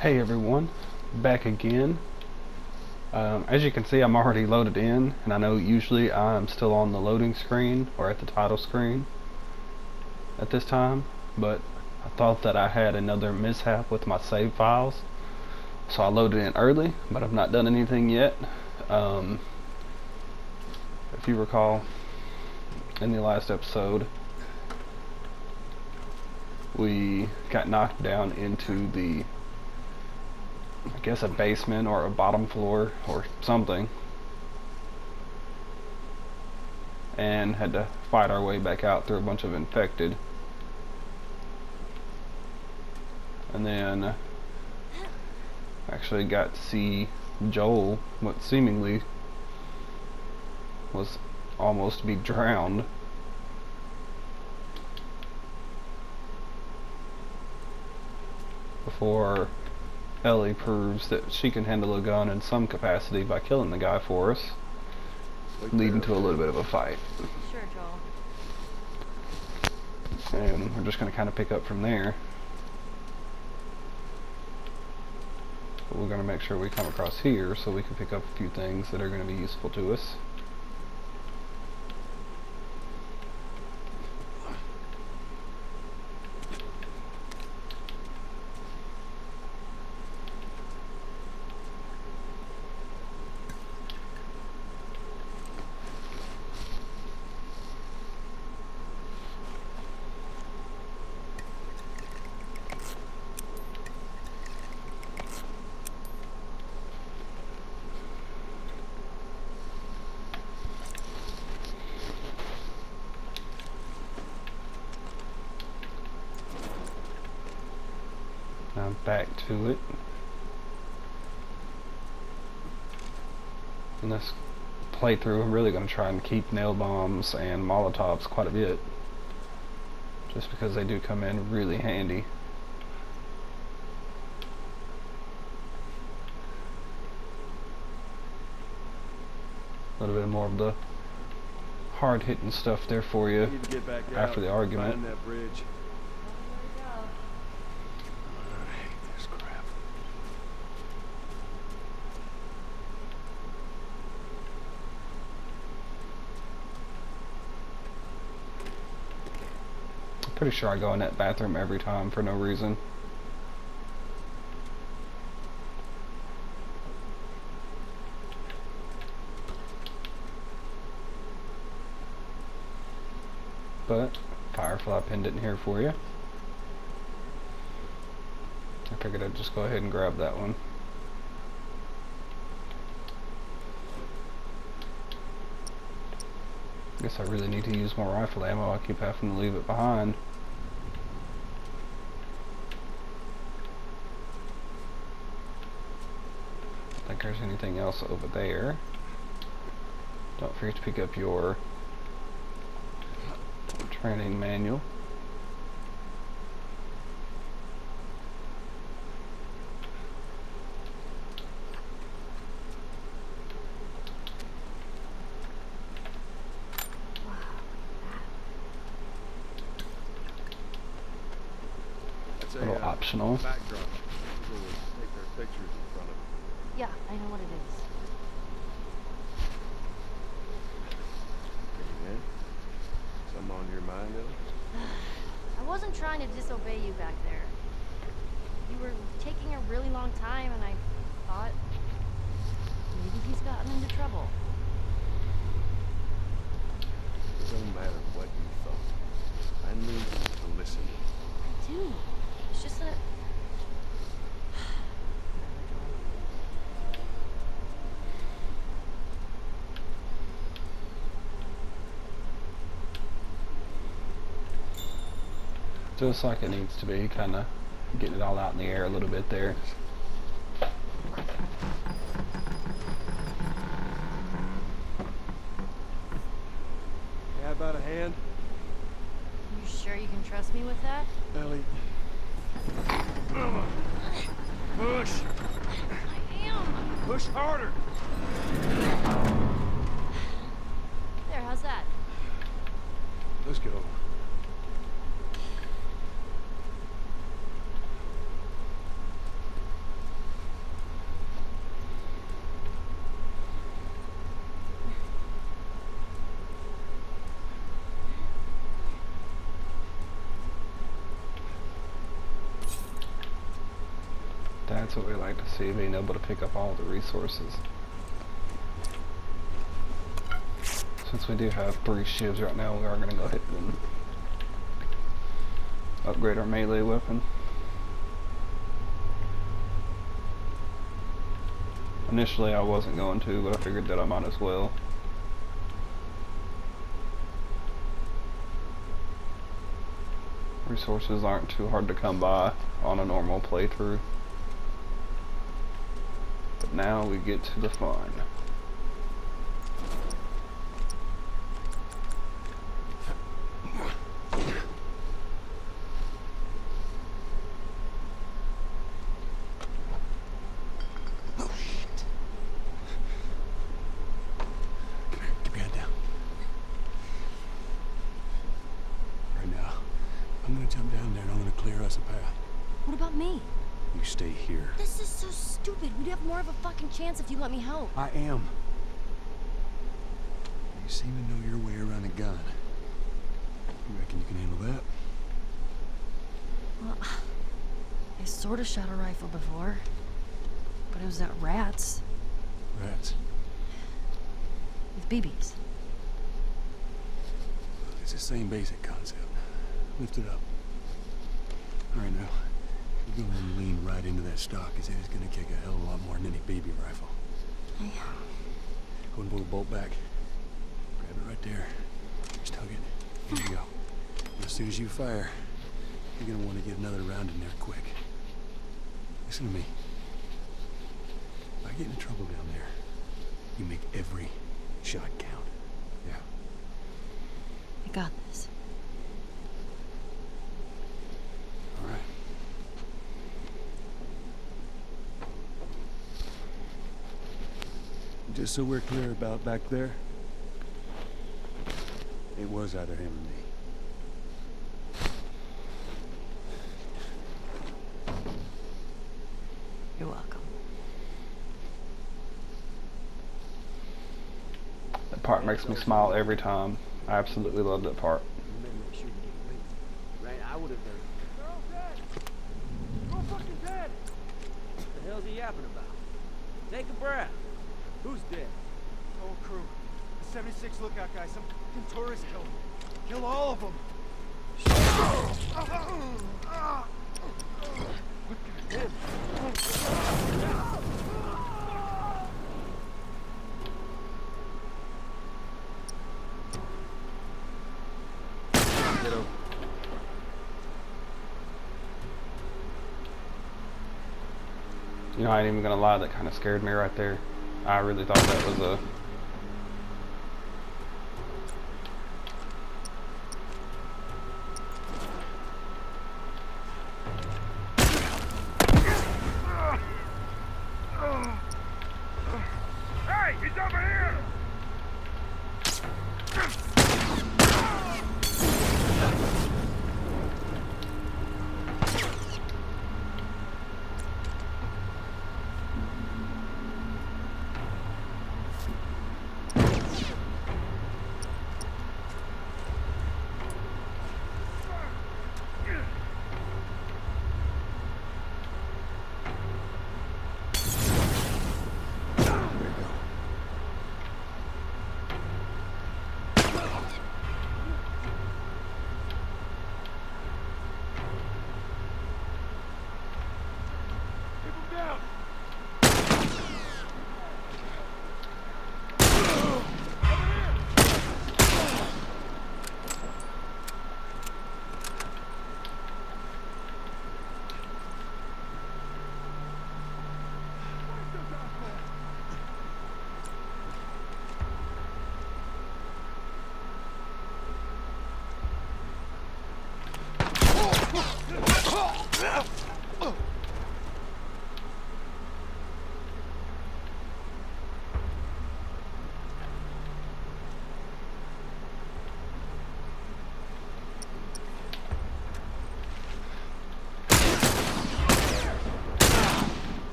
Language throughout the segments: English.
Hey everyone, back again. As you can see, I'm already loaded in, and I know usually I'm still on the loading screen or at the title screen at this time, but I thought that I had another mishap with my save files, so I loaded in early, but I've not done anything yet. If you recall, in the last episode, we got knocked down into the, I guess, a basement or a bottom floor or something, and had to fight our way back out through a bunch of infected. And then actually got to see Joel, what seemingly was almost to be drowned, before Ellie proves that she can handle a gun in some capacity by killing the guy for us, leading to a little bit of a fight. Sure, Joel. And we're just going to kind of pick up from there. But we're going to make sure we come across here so we can pick up a few things that are going to be useful to us. Now back to it. In this playthrough, I'm really going to try and keep nail bombs and Molotovs quite a bit, just because they do come in really handy. A little bit more of the hard-hitting stuff there for you after the argument. Find that bridge. I hate this crap. I'm pretty sure I go in that bathroom every time for no reason. But Firefly pendant here for you. I figured I'd just go ahead and grab that one. Guess I really need to use more rifle ammo. I keep having to leave it behind. I don't think there's anything else over there. Don't forget to pick up your training manual. That's A little optional. Backdrop. People will take their pictures in front of it. Yeah, I know what it is. Yeah? Something on your mind, Ellie? I wasn't trying to disobey you back there. You were taking a really long time, and I thought maybe he's gotten into trouble. It doesn't matter what you thought. I need to listen. I do. It's just that... Just like it needs to be, kind of getting it all out in the air a little bit there. Yeah, about a hand? You sure you can trust me with that? Ellie. Push! I am! Push harder! There, how's that? Let's go. That's what we like to see, being able to pick up all the resources. Since we do have 3 shivs right now, we are going to go ahead and upgrade our melee weapon. Initially I wasn't going to, but I figured that I might as well. Resources aren't too hard to come by on a normal playthrough. But now we get to the fun. I'm gonna jump down there and I'm gonna clear us a path. What about me? You stay here. This is so stupid. We'd have more of a fucking chance if you let me help. I am. You seem to know your way around a gun. You reckon you can handle that? Well, I sort of shot a rifle before. But it was at rats. Rats? With BBs. It's the same basic concept. Lift it up. Alright now, you're going to lean right into that stock as it is going to kick a hell of a lot more than any baby rifle. Yeah. Go and pull the bolt back. Grab it right there. Just hug it. Here you go. And as soon as you fire, you're going to want to get another round in there quick. Listen to me. If I get into trouble down there, you make every shot count. Yeah. I got this. All right. Just so we're clear about back there, it was either him or me. You're welcome. That part makes me smile every time. I absolutely love that part. Right, I would have done it. They're all dead! They're all fucking dead! What the hell's he yapping about? Take a breath. Who's dead? Whole crew. The 76 lookout guy, some fucking tourist killed him. Kill all of them. Get over. You know, I ain't even gonna lie, that kind of scared me right there. I really thought that was a... Hey, he's over here!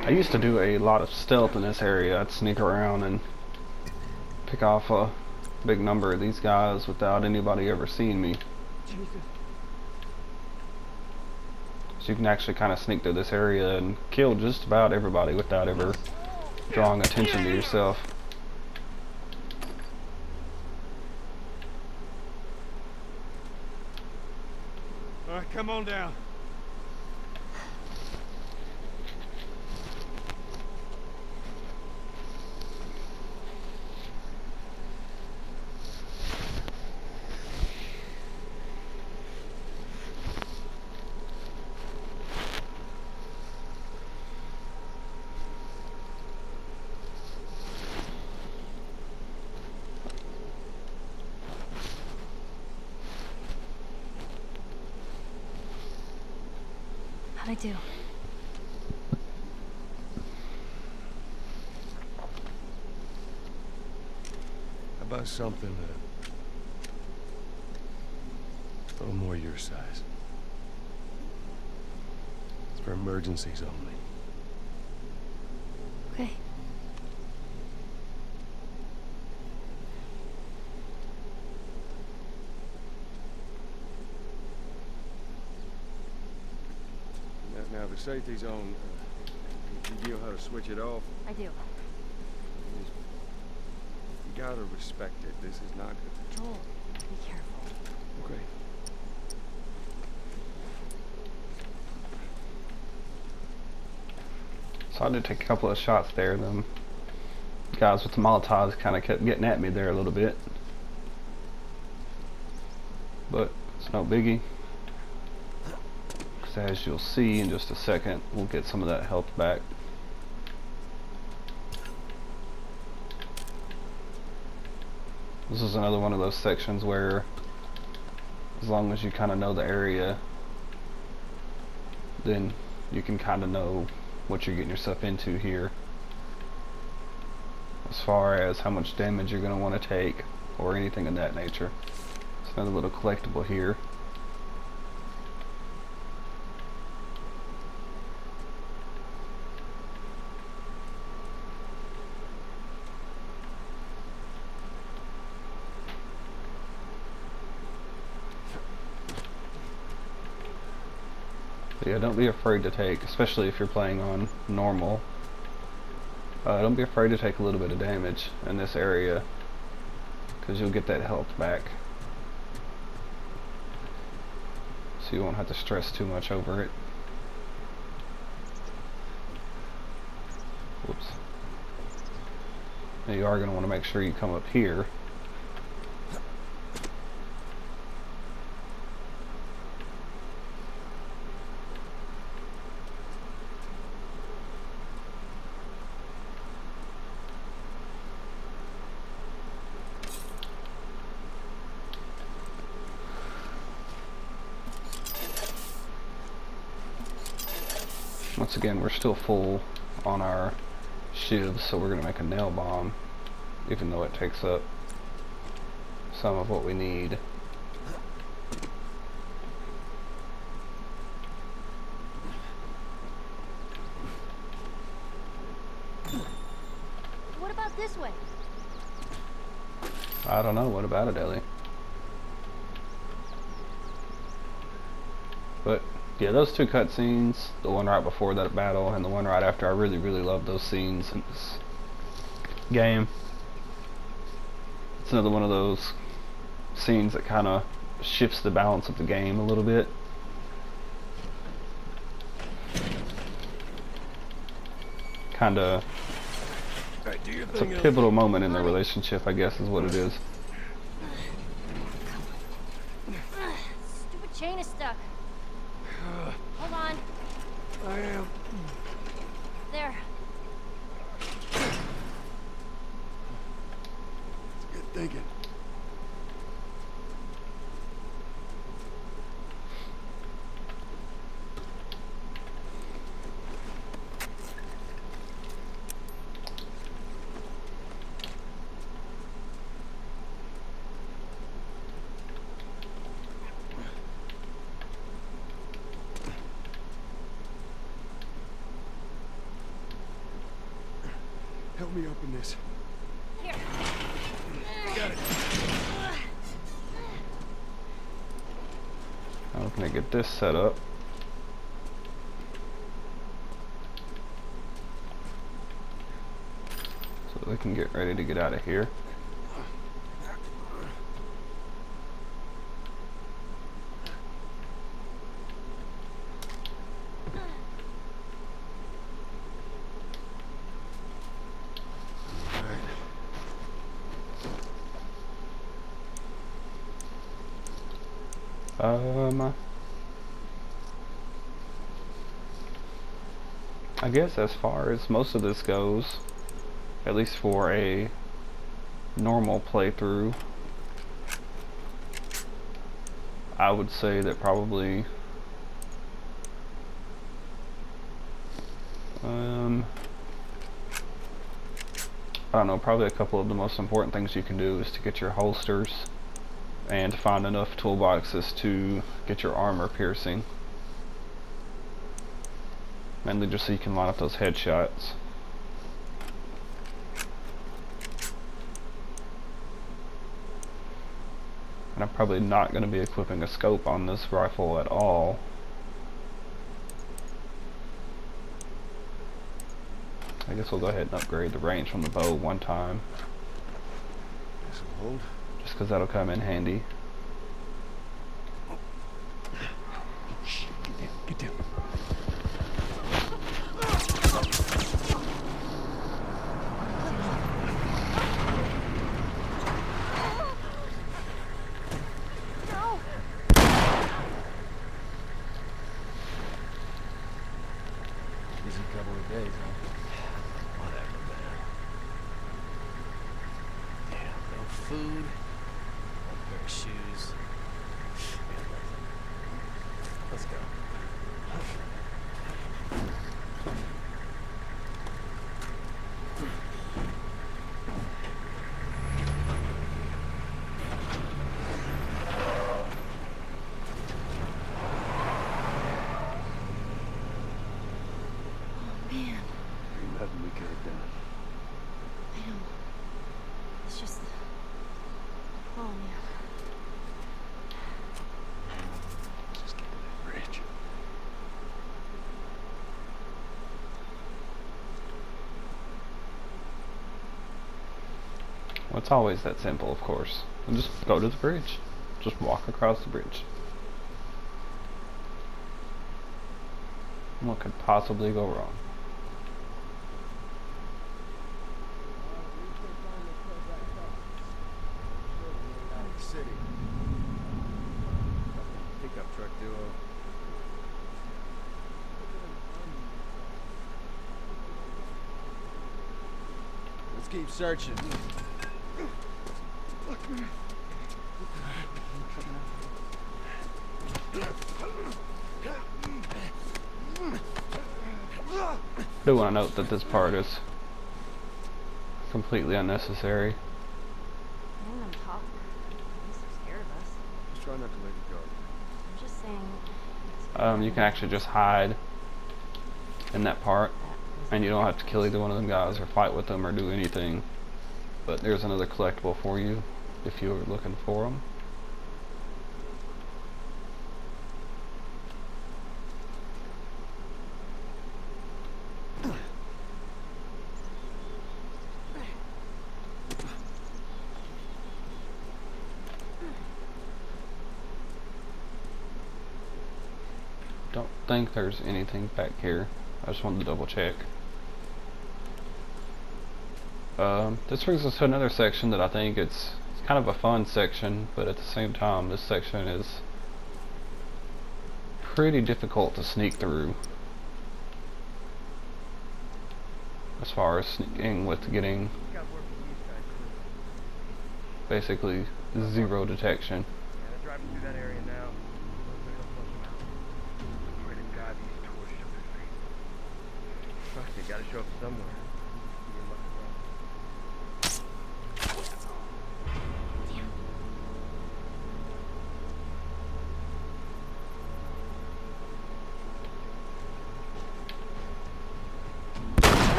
I used to do a lot of stealth in this area. I'd sneak around and pick off a big number of these guys without anybody ever seeing me. Jesus. So you can actually kind of sneak through this area and kill just about everybody without ever drawing attention to yourself. All right, come on down. How'd I do? How about something a little more your size? It's for emergencies only. Okay. Now the safety's on. You know how to switch it off? I do. You gotta respect it. This is not good. Joel, be careful. Okay. So I did take a couple of shots there. Them guys with the Molotovs kind of kept getting at me there a little bit. But it's no biggie. Because as you'll see in just a second, we'll get some of that health back. This is another one of those sections where, as long as you kind of know the area, then you can kind of know what you're getting yourself into here, as far as how much damage you're going to want to take or anything of that nature. It's another little collectible here. But yeah, don't be afraid to take, especially if you're playing on normal, don't be afraid to take a little bit of damage in this area, because you'll get that health back. So you won't have to stress too much over it. Whoops. Now you are going to want to make sure you come up here. Once again, we're still full on our shivs, so we're going to make a nail bomb, even though it takes up some of what we need. What about this way? I don't know, what about it, Ellie? But yeah, those two cutscenes, the one right before that battle and the one right after, I really, really love those scenes in this game. It's another one of those scenes that kind of shifts the balance of the game a little bit. Kind of, it's a pivotal moment in their relationship, I guess is what it is. Stupid chain is stuck. Hold on. I am. There. Good thinking. me open this. Here. Got it. I'm gonna get this set up. So they can get ready to get out of here. I guess as far as most of this goes, at least for a normal playthrough, I would say that probably I don't know, probably a couple of the most important things you can do is to get your holsters and find enough toolboxes to get your armor piercing. Mainly just so you can line up those headshots. And I'm probably not going to be equipping a scope on this rifle at all. I guess we'll go ahead and upgrade the range from the bow one time. This will hold. Just because that'll come in handy. Get down. No. Busy couple of days, huh? Whatever, man. Yeah, no food, one pair of shoes. Let's go. Man, Nothing we could have done. I know. It's just. Oh man. Just get to that bridge. Well, it's always that simple, of course. And just go to the bridge. Just walk across the bridge. What could possibly go wrong? City. Pickup truck duo. Let's keep searching. I do want to note that this part is completely unnecessary. Letting them talk. I'm so scared of us. Just try not to let it go. I'm just saying. You can actually just hide in that part, and you don't have to kill either one of them guys or fight with them or do anything. But there's another collectible for you if you're looking for them. Don't think there's anything back here. I just wanted to double check. This brings us to another section that I think it's kind of a fun section, but at the same time this section is pretty difficult to sneak through as far as sneaking with getting basically zero detection. Yeah, they're driving through that area now. Hopefully they'll flush them out. I swear to God, these tourists show their face. Fuck, they gotta show up somewhere. You're lucky, bro.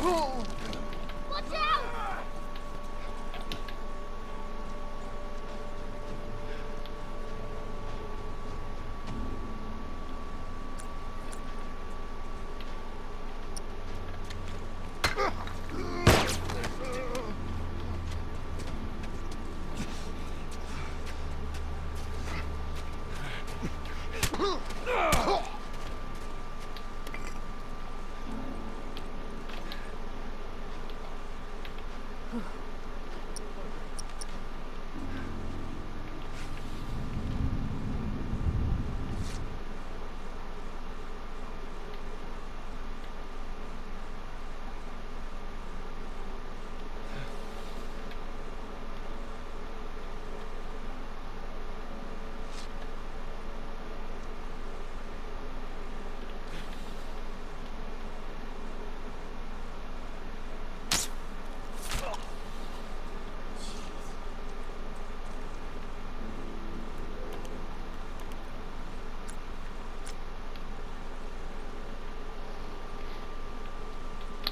Watch out!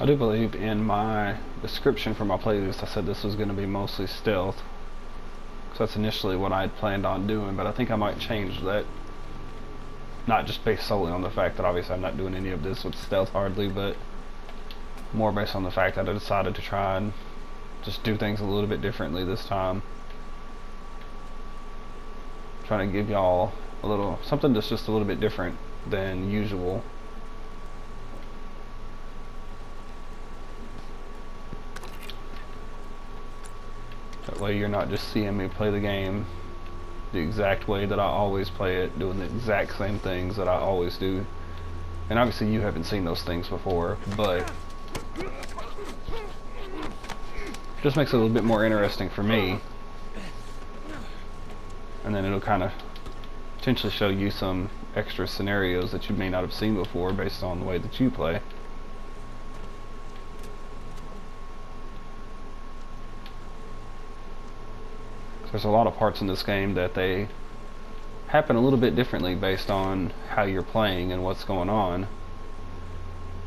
I do believe in my description for my playlist I said this was going to be mostly stealth. So that's initially what I had planned on doing, but I think I might change that. Not just based solely on the fact that obviously I'm not doing any of this with stealth hardly, but more based on the fact that I decided to try and just do things a little bit differently this time. Trying to give y'all a little something that's just a little bit different than usual. That way you're not just seeing me play the game the exact way that I always play it, doing the exact same things that I always do. And obviously you haven't seen those things before, but just makes it a little bit more interesting for me. And then it'll kind of potentially show you some extra scenarios that you may not have seen before based on the way that you play. There's a lot of parts in this game that they happen a little bit differently based on how you're playing and what's going on.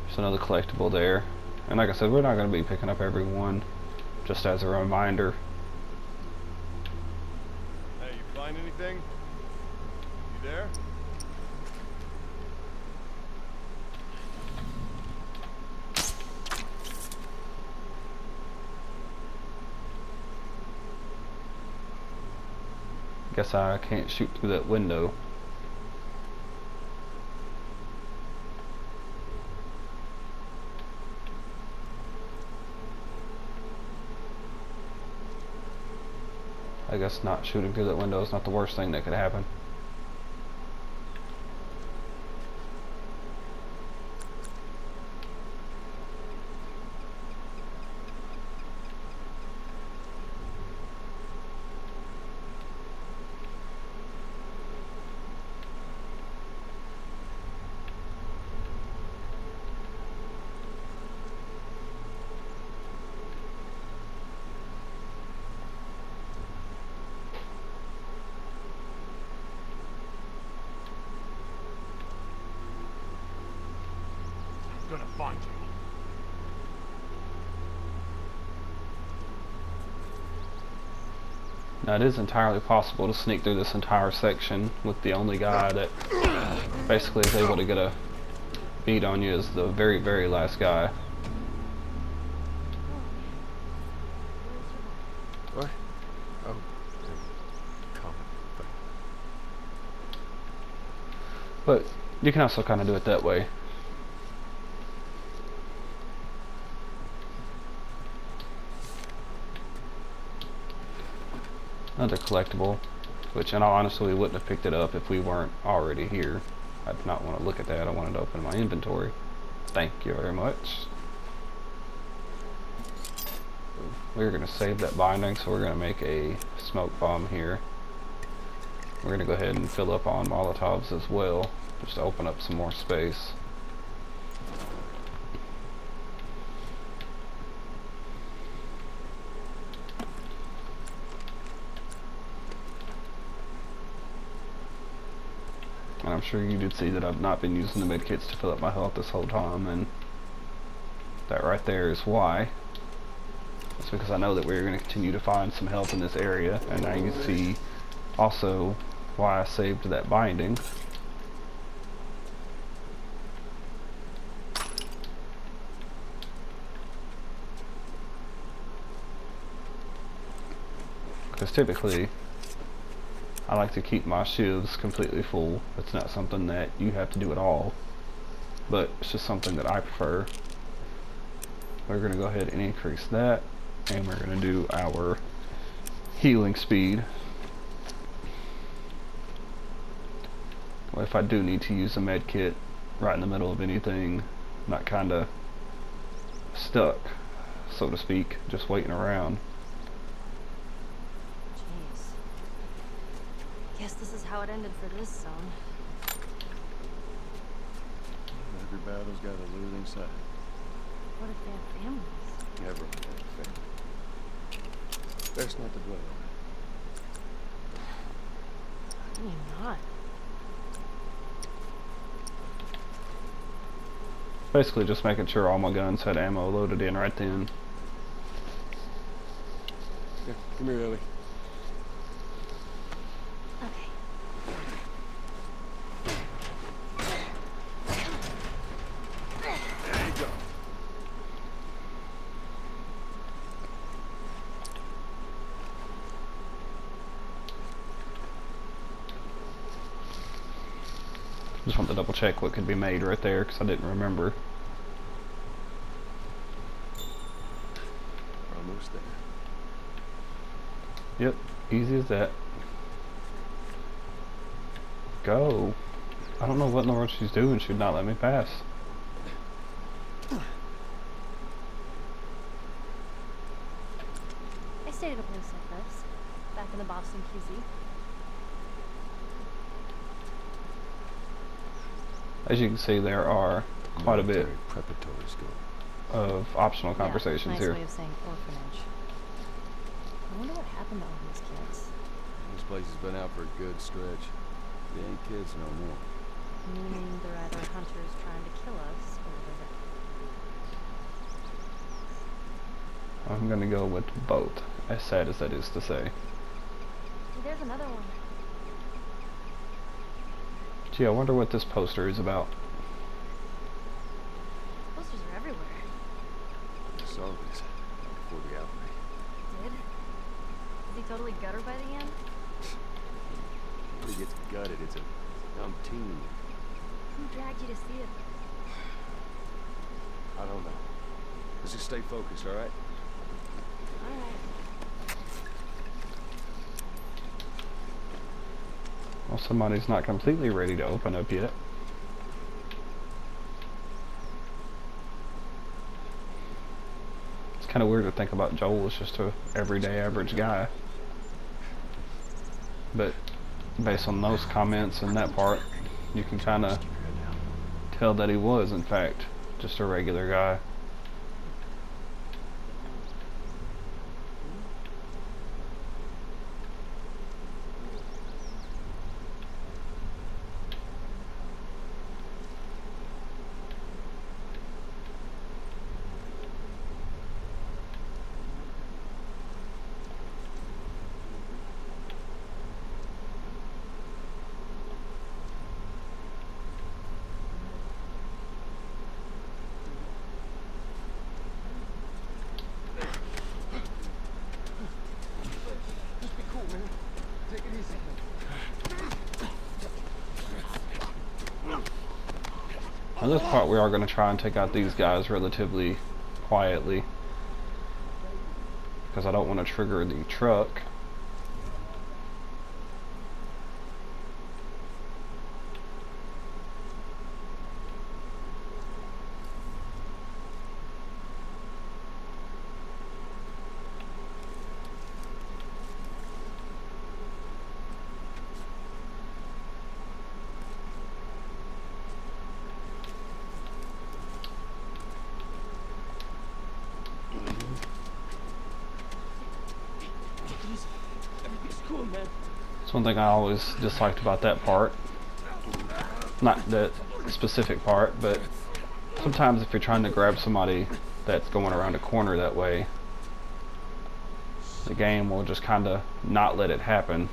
There's another collectible there. And like I said, we're not going to be picking up every one, just as a reminder. Hey, you find anything? You there? Guess I can't shoot through that window. I guess not shooting through that window is not the worst thing that could happen. I'm gonna find you. Now it is entirely possible to sneak through this entire section with the only guy that basically is able to get a beat on you is the very, very last guy. What? Oh, common. But you can also kind of do it that way. Another collectible, which in all honesty we wouldn't have picked it up if we weren't already here. I did not want to look at that. I wanted to open my inventory. Thank you very much. We're going to save that binding, so we're going to make a smoke bomb here. We're going to go ahead and fill up on Molotovs as well, just to open up some more space. And I'm sure you did see that I've not been using the medkits to fill up my health this whole time, and That right there is why. That's because I know that we're going to continue to find some help in this area, and now you can see also why I saved that binding. Because typically I like to keep my shields completely full. It's not something that you have to do at all, but it's just something that I prefer. We're going to go ahead and increase that, and we're going to do our healing speed. Well, if I do need to use a med kit right in the middle of anything, not kind of stuck, so to speak, just waiting around. Jeez. Guess this is how it ended for this zone. Every battle's got a losing side. What if they have families? Never had a family. Best not to dwell on I mean, not. Basically just making sure all my guns had ammo loaded in right then. it. Yeah, come here, Ellie. Okay. There you go. Just want to double check what could be made right there because I didn't remember. We're almost there. Yep, easy as that. Go. I don't know what in the world she's doing. She'd not let me pass. I stayed at a place like this, back in the Boston QZ. As you can see, there are quite a bit Military preparatory school. of optional conversations nice here. way of saying orphanage. I wonder what happened to all these kids. This place has been out for a good stretch. They ain't kids no more. Meaning they're either hunters trying to kill us, or they're... I'm gonna go with both, as sad as that is to say. Hey, there's another one. Gee, I wonder what this poster is about. Posters are everywhere. I saw this before the outbreak. Did? Is he totally gutted by the end? When he gets gutted, it's a dumb teen. Who dragged you to see it? I don't know. Let's just stay focused, all right? Alright. Well, somebody's not completely ready to open up yet. It's kind of weird to think about Joel as just a everyday average guy. But based on those comments and that part, you can kind of tell that he was, in fact, just a regular guy. On this part, we are going to try and take out these guys relatively quietly, because I don't want to trigger the truck. Cool, man. That's one thing I always disliked about that part. Not that specific part, but sometimes if you're trying to grab somebody that's going around a corner that way, the game will just kind of not let it happen.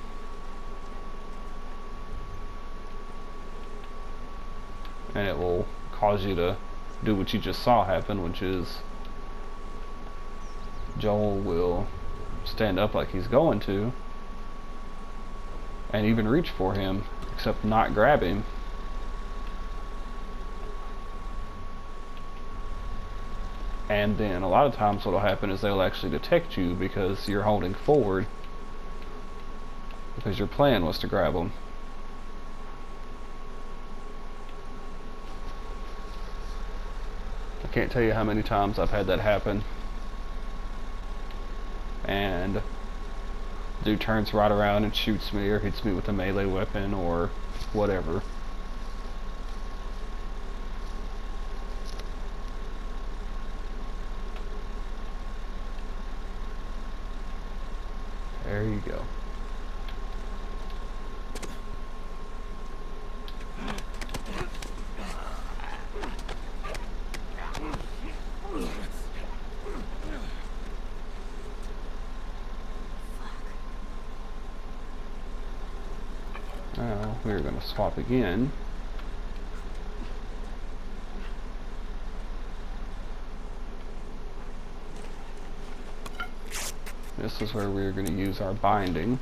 And it will cause you to do what you just saw happen, which is Joel will stand up like he's going to and even reach for him, except not grab him. And then a lot of times what will happen is they'll actually detect you because you're holding forward, because your plan was to grab them. I can't tell you how many times I've had that happen. And dude turns right around and shoots me or hits me with a melee weapon or whatever. There you go. Now we're going to swap again. This is where we're going to use our binding.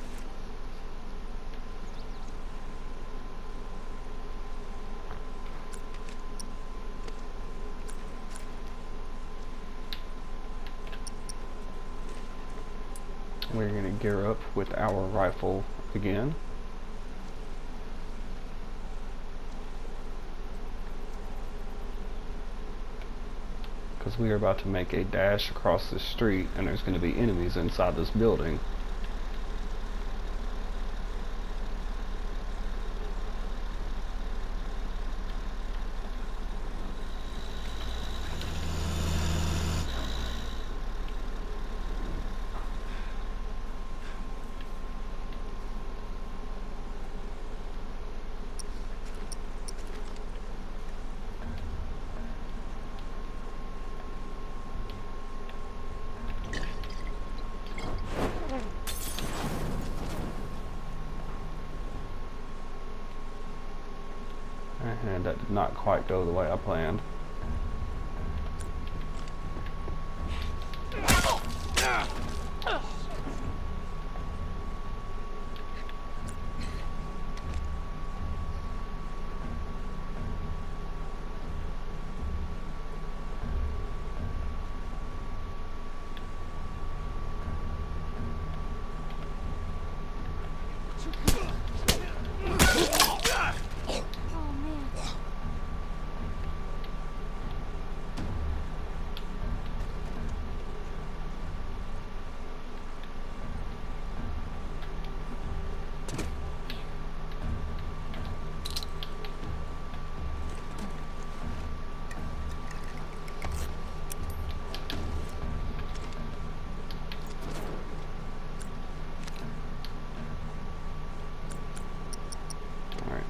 We're going to gear up with our rifle again. Because we are about to make a dash across the street and there's going to be enemies inside this building. And that did not quite go the way I planned.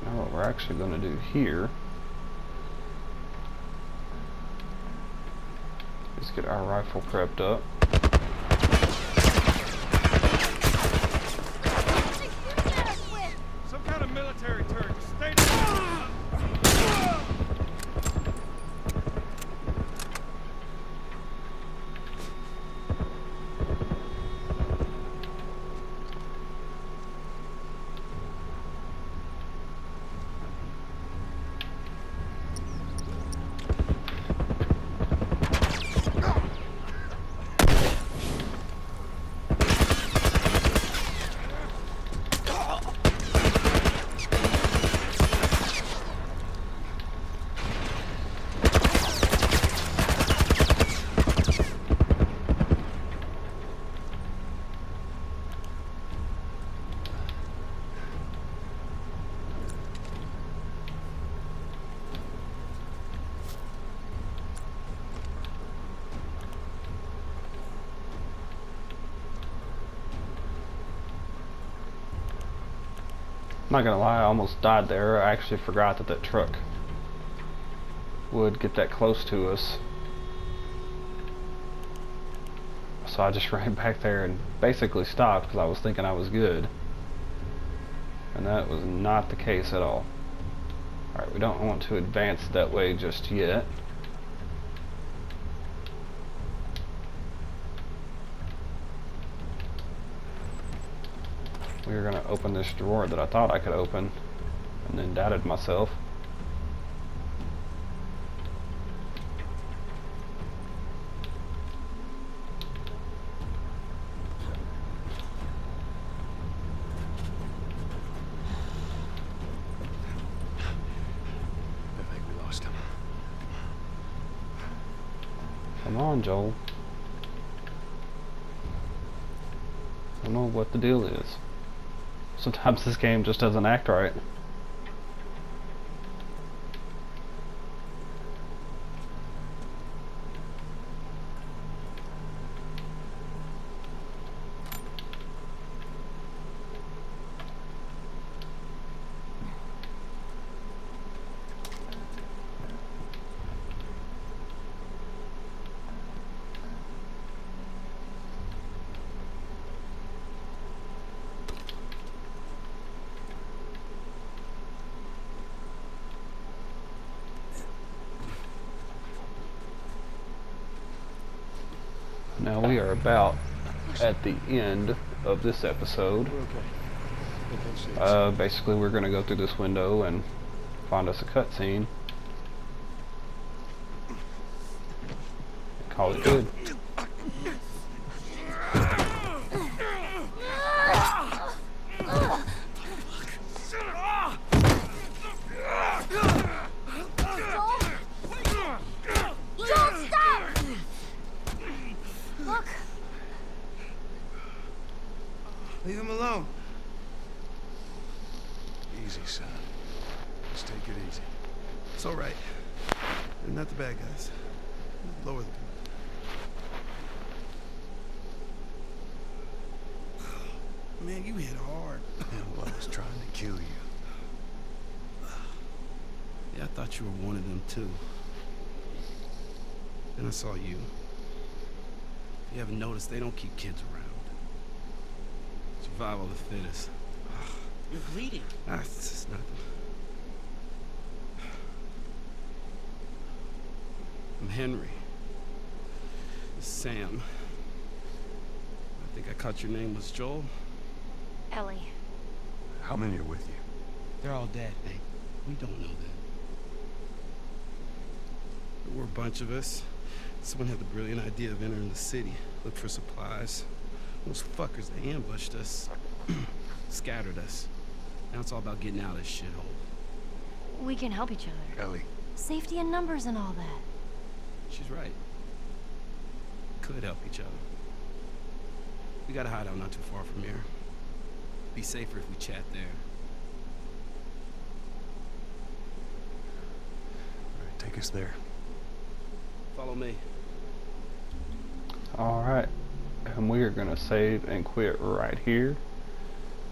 Now what we're actually going to do here is get our rifle prepped up. Some kind of military turret. Just stay down. Not gonna lie, I almost died there. I actually forgot that that truck would get that close to us. So I just ran back there and basically stopped because I was thinking I was good. And that was not the case at all. Alright, we don't want to advance that way just yet. We were going to open this drawer that I thought I could open, and then doubted myself. I think we lost him. Come on, Joel. I don't know what the deal is. Sometimes this game just doesn't act right. Now we are about at the end of this episode. We're okay. Basically we're going to go through this window and find us a cutscene. Call it good. Leave him alone. Easy, son. Just take it easy. It's all right. They're not the bad guys. Lower the gun. Man, you hit hard. Well, I was trying to kill you. Yeah, I thought you were one of them too. Then I saw you. If you haven't noticed, they don't keep kids around. Survival of the fittest. You're bleeding. It's just nothing. I'm Henry. This is Sam. I think I caught your name was Joel. Ellie. How many are with you? They're all dead. Hey, we don't know that. There were a bunch of us. Someone had the brilliant idea of entering the city, look for supplies. Those fuckers, they ambushed us, scattered us. Now it's all about getting out of this shithole. We can help each other. Ellie. Safety in numbers and all that. She's right. Could help each other. We got a hideout not too far from here. Be safer if we chat there. All right, take us there. Follow me. Alright. And we are going to save and quit right here.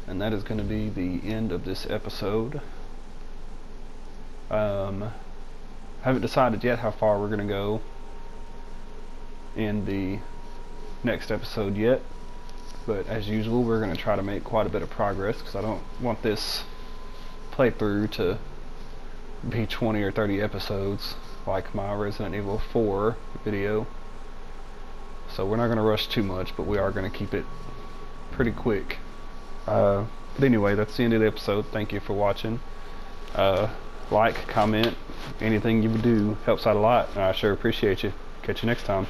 And that is going to be the end of this episode. Haven't decided yet how far we're going to go in the next episode yet. But as usual, we're going to try to make quite a bit of progress because I don't want this playthrough to be 20 or 30 episodes like my Resident Evil 4 video. So we're not going to rush too much, but we are going to keep it pretty quick. But anyway, that's the end of the episode. Thank you for watching. Like, comment, anything you would do helps out a lot, and I sure appreciate you. Catch you next time.